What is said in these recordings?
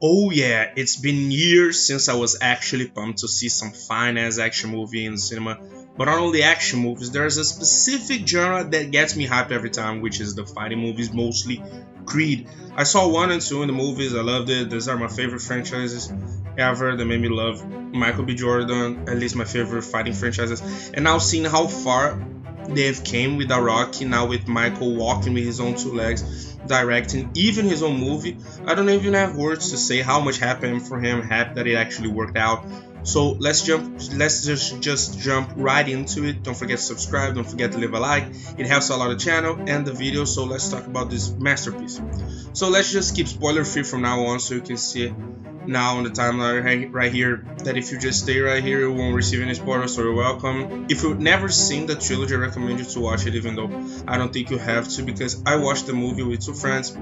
Oh yeah, it's been years since I was actually pumped to see some fine ass action movie in the cinema. But not only action movies, there's a specific genre that gets me hyped every time, which is the fighting movies, mostly Creed. I saw 1 and 2 in the movies, I loved it. These are my favorite franchises ever. They made me love Michael B. Jordan, at least my favorite fighting franchises. And now seeing how far they've came with The Rock, now with Michael walking with his own 2 legs, directing even his own movie. I don't even have words to say how much happened for him. Happy that it actually worked out. So let's just jump right into it. Don't forget to subscribe, don't forget to leave a like. It helps a lot the channel and the video. So let's talk about this masterpiece. So let's just keep spoiler free from now on, so you can see it now on the timeline right here, that if you just stay right here you won't receive any spoilers, so you're welcome. If you've never seen the trilogy, I recommend you to watch it, even though I don't think you have to, because I watched the movie with 2 friends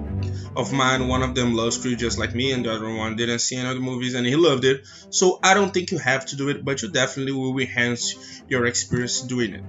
of mine. One of them loves Creed just like me, and the other one didn't see any of the movies and he loved it. So I don't think you have to do it, but you definitely will enhance your experience doing it.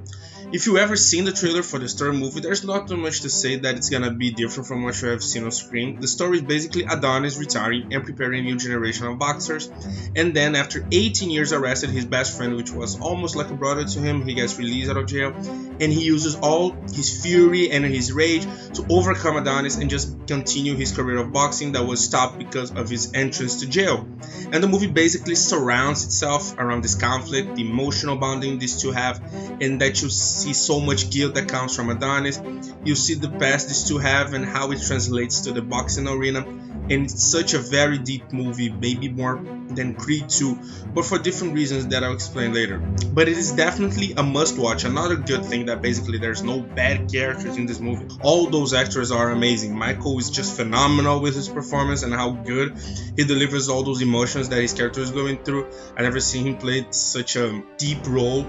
If you ever seen the trailer for this third movie, there's not too much to say that it's gonna be different from what you have seen on screen. The story is basically Adonis retiring and preparing a new generation of boxers, and then after 18 years arrested, his best friend, which was almost like a brother to him, he gets released out of jail, and he uses all his fury and his rage to overcome Adonis and just continue his career of boxing that was stopped because of his entrance to jail. And the movie basically surrounds itself around this conflict, the emotional bonding these two have, and that you see so much guilt that comes from Adonis. You see the past these two have and how it translates to the boxing arena. And it's such a very deep movie, maybe more than Creed 2, but for different reasons that I'll explain later. But it is definitely a must watch. Another good thing that basically there's no bad characters in this movie. All those actors are amazing. Michael is just phenomenal with his performance and how good he delivers all those emotions that his character is going through. I never seen him play such a deep role.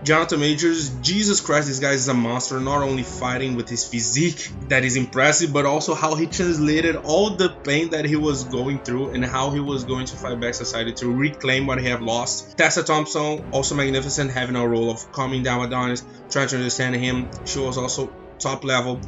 Jonathan Majors, Jesus Christ, this guy is a monster, not only fighting with his physique that is impressive, but also how he translated all the pain that he was going through and how he was going to fight back society to reclaim what he had lost. Tessa Thompson, also magnificent, having a role of calming down Adonis, trying to understand him. She was also top level.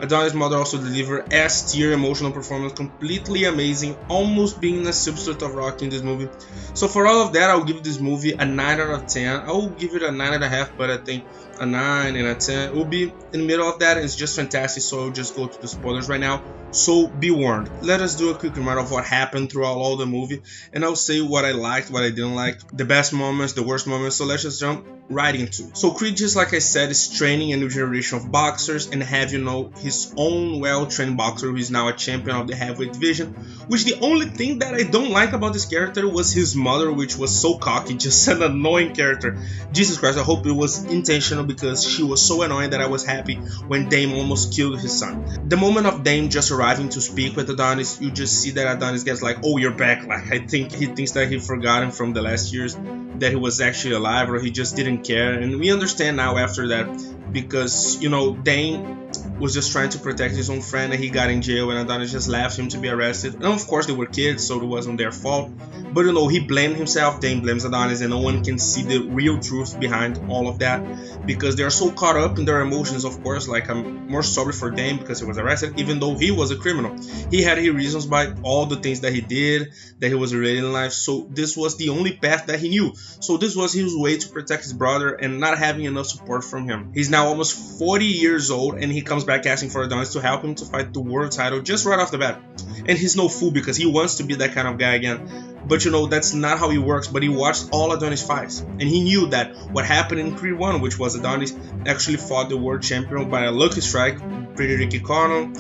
Adonis' mother also delivered S-tier emotional performance, completely amazing, almost being a substitute of Rocky in this movie. So for all of that, I'll give this movie a 9 out of 10. I will give it a 9.5, but I think a 9 and a 10 will be in the middle of that. It's just fantastic, so I'll just go to the spoilers right now. So be warned. Let us do a quick reminder of what happened throughout all the movie, and I'll say what I liked, what I didn't like, the best moments, the worst moments. So let's just jump right into it. So Creed, just like I said, is training a new generation of boxers and have, his own well-trained boxer who is now a champion of the heavyweight division, which the only thing that I don't like about this character was his mother, which was so cocky, just an annoying character. Jesus Christ, I hope it was intentional, because she was so annoying that I was happy when Dame almost killed his son. The moment of Dame just arriving to speak with Adonis, you just see that Adonis gets like, oh, you're back. Like, I think he thinks that he forgot him from the last years, that he was actually alive, or he just didn't care. And we understand now after that, because Dane was just trying to protect his own friend and he got in jail, and Adonis just left him to be arrested. And of course they were kids, so it wasn't their fault, but he blamed himself. Dane blames Adonis, and no one can see the real truth behind all of that, because they're so caught up in their emotions. Of course, like, I'm more sorry for Dane because he was arrested, even though he was a criminal. He had his reasons by all the things that he did, that he was related in life, so this was the only path that he knew. So this was his way to protect his brother, and not having enough support from him. He's now almost 40 years old, and he comes back asking for Adonis to help him to fight the world title just right off the bat. And he's no fool, because he wants to be that kind of guy again. But that's not how he works. But he watched all Adonis fights, and he knew that what happened in Creed 1, which was Adonis actually fought the world champion by a lucky strike, Pretty Ricky Connell,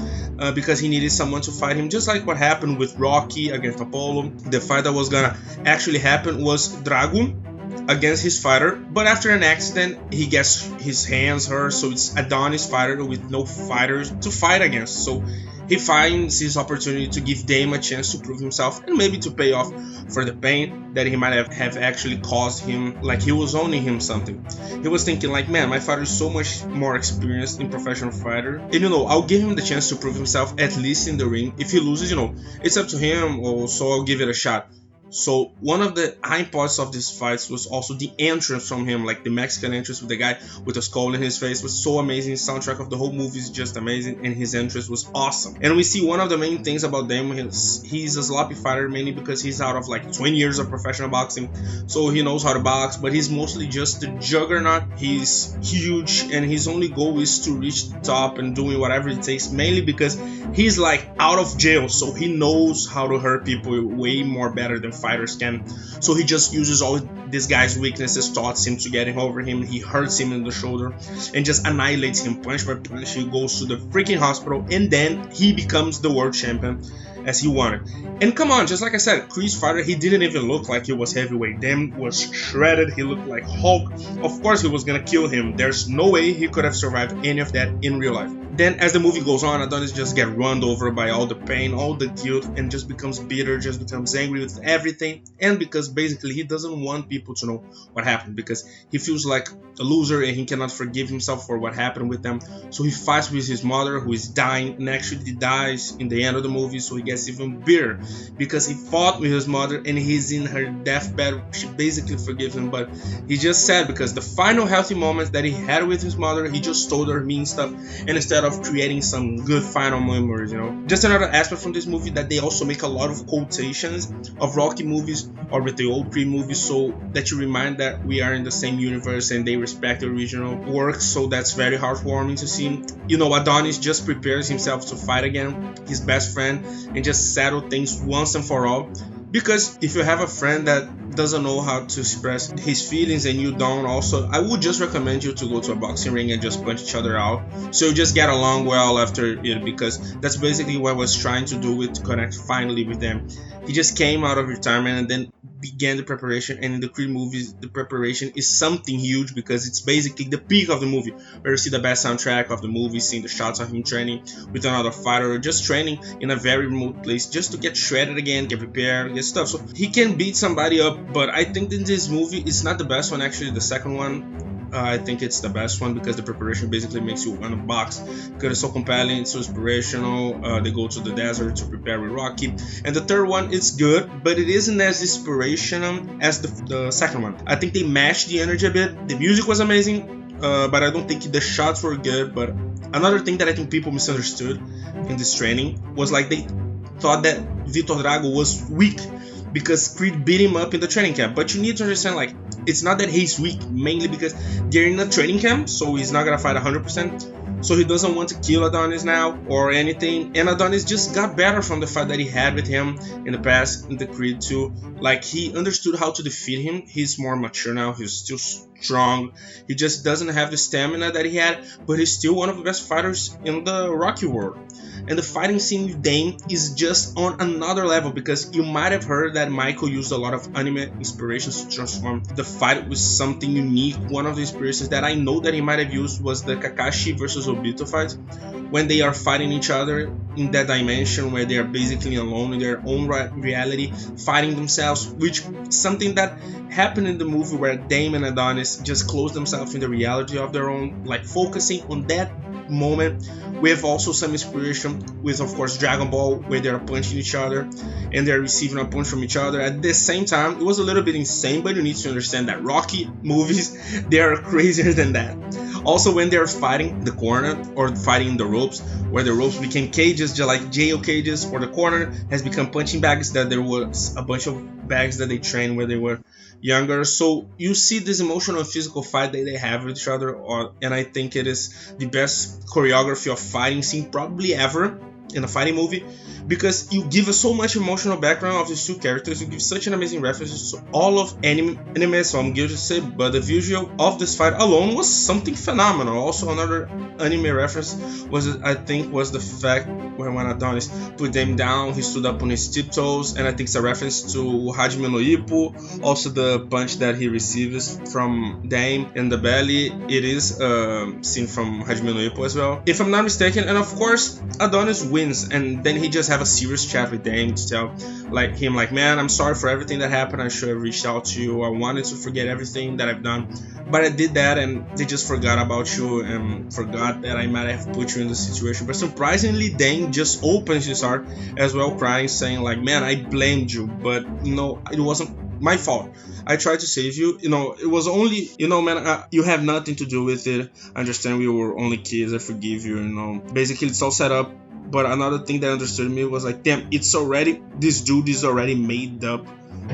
because he needed someone to fight him, just like what happened with Rocky against Apollo. The fight that was gonna actually happen was Drago against his fighter, but after an accident he gets his hands hurt, so it's Adonis' fighter with no fighters to fight against. So he finds his opportunity to give Dame a chance to prove himself, and maybe to pay off for the pain that he might have actually caused him, like he was owning him something. He was thinking like, man, my fighter is so much more experienced in professional fighter, and I'll give him the chance to prove himself, at least in the ring. If he loses, it's up to him, so I'll give it a shot. So one of the high parts of this fight was also the entrance from him, like the Mexican entrance with the guy with a skull in his face was so amazing. The soundtrack of the whole movie is just amazing, and his entrance was awesome. And we see one of the main things about Damon is he's a sloppy fighter, mainly because he's out of like 20 years of professional boxing, so he knows how to box, but he's mostly just a juggernaut. He's huge, and his only goal is to reach the top and doing whatever it takes, mainly because he's like out of jail, so he knows how to hurt people way more better than fighters can. So he just uses all this guy's weaknesses, thoughts him to getting over him. He hurts him in the shoulder and just annihilates him punch by punch. He goes to the freaking hospital, and then he becomes the world champion as he wanted. And come on, just like I said, Creed's fighter, he didn't even look like he was heavyweight. Damn was shredded. He looked like Hulk. Of course he was gonna kill him. There's no way he could have survived any of that in real life. Then as the movie goes on, Adonis just gets run over by all the pain, all the guilt, and just becomes bitter, just becomes angry with everything. And because basically he doesn't want people to know what happened, because he feels like a loser and he cannot forgive himself for what happened with them. So he fights with his mother, who is dying, and actually dies in the end of the movie. So he gets even bitter because he fought with his mother and he's in her deathbed. She basically forgives him, but he's just sad because the final healthy moments that he had with his mother, he just told her mean stuff, and instead of creating some good final memories, you know. Just another aspect from this movie that they also make a lot of quotations of Rocky movies or with the old Creed movies, so that you remind that we are in the same universe and they respect the original works. So that's very heartwarming to see. You know, Adonis just prepares himself to fight again, his best friend, and just settle things once and for all. Because if you have a friend that doesn't know how to express his feelings and you don't also, I would just recommend you to go to a boxing ring and just punch each other out, so you just get along well after it, because that's basically what I was trying to do with Connect finally with them. He just came out of retirement and then began the preparation, and in the Creed movies the preparation is something huge because it's basically the peak of the movie, where you see the best soundtrack of the movie, seeing the shots of him training with another fighter, or just training in a very remote place just to get shredded again, get prepared, get stuff. So he can beat somebody up, but I think in this movie it's not the best one, actually the second one. I think it's the best one because the preparation basically makes you want to box, because it's so compelling, it's so inspirational. They go to the desert to prepare with Rocky. And the third one, it's good, but it isn't as inspirational as the second one. I think they matched the energy a bit. The music was amazing, but I don't think the shots were good. But another thing that I think people misunderstood in this training was like they thought that Vitor Drago was weak because Creed beat him up in the training camp. But you need to understand, like, it's not that he's weak, mainly because they're in a training camp, so he's not gonna fight 100%. So he doesn't want to kill Adonis now or anything. And Adonis just got better from the fight that he had with him in the past in the Creed 2. Like, he understood how to defeat him. He's more mature now. He's still strong. He just doesn't have the stamina that he had, but he's still one of the best fighters in the Rocky world. And the fighting scene with Dame is just on another level, because you might have heard that Michael used a lot of anime inspirations to transform the fight with something unique. One of the inspirations that I know that he might have used was the Kakashi versus Obito fight, when they are fighting each other in that dimension where they are basically alone in their own reality, fighting themselves, which is something that happened in the movie where Dame and Adonis just close themselves in the reality of their own, like focusing on that moment. We have also some inspiration with, of course, Dragon Ball, where they're punching each other and they're receiving a punch from each other at the same time. It was a little bit insane, but you need to understand that Rocky movies, they are crazier than that. Also, when they're fighting the corner or fighting the ropes, where the ropes became cages, just like jail cages, or the corner has become punching bags, that there was a bunch of bags that they trained when they were younger. So you see this emotional and physical fight that they have with each other, and I think it is the best choreography of fighting scene probably ever in a fighting movie, because you give us so much emotional background of these two characters. You give such an amazing references to all of anime, so I'm guilty to say, but the visual of this fight alone was something phenomenal. Also, another anime reference was, I think, was the fact when Adonis put them down, he stood up on his tiptoes, and I think it's a reference to Hajime no Ippo. Also, the punch that he receives from Dame in the belly, it is seen from Hajime no Ippo as well, if I'm not mistaken. And of course, Adonis wins wins, and then he just have a serious chat with Dame to tell like him like, man, I'm sorry for everything that happened. I should have reached out to you. I wanted to forget everything that I've done, but I did that, and they just forgot about you and forgot that I might have put you in the situation. But surprisingly, Dame just opens his heart as well, crying, saying like, man, I blamed you, but you know, it wasn't my fault. I tried to save you. You know, it was only, you know, man, you have nothing to do with it. I understand we were only kids. I forgive you. You know, basically it's all set up. But another thing that understood me was like, damn, it's already, this dude is already made up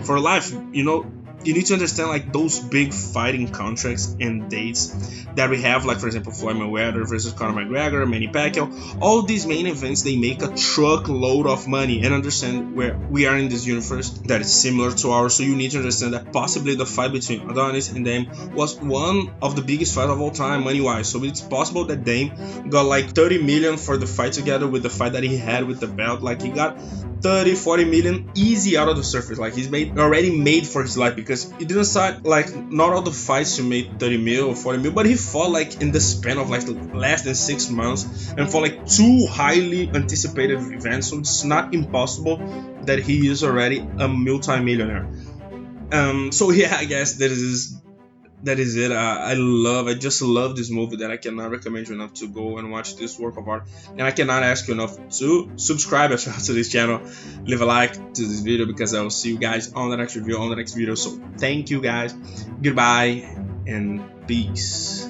for life. You know, you need to understand like those big fighting contracts and dates that we have, like for example Floyd Mayweather versus Conor McGregor, Manny Pacquiao. All these main events, they make a truckload of money, and understand where we are in this universe that is similar to ours. So you need to understand that possibly the fight between Adonis and Dame was one of the biggest fights of all time money wise. So it's possible that Dame got like 30 million for the fight together with the fight that he had with the belt. Like he got 30-40 million easy out of the surface. Like he's already made for his life, because it didn't start like, not all the fights he made 30 mil or 40 mil, but he fought like in the span of like less than 6 months and for like 2 highly anticipated events. So it's not impossible that he is already a multi-millionaire. So yeah, I guess that is it. I just love this movie that I cannot recommend you enough to go and watch this work of art. And I cannot ask you enough to subscribe as well to this channel. Leave a like to this video, because I will see you guys on the next review, on the next video. So thank you guys. Goodbye and peace.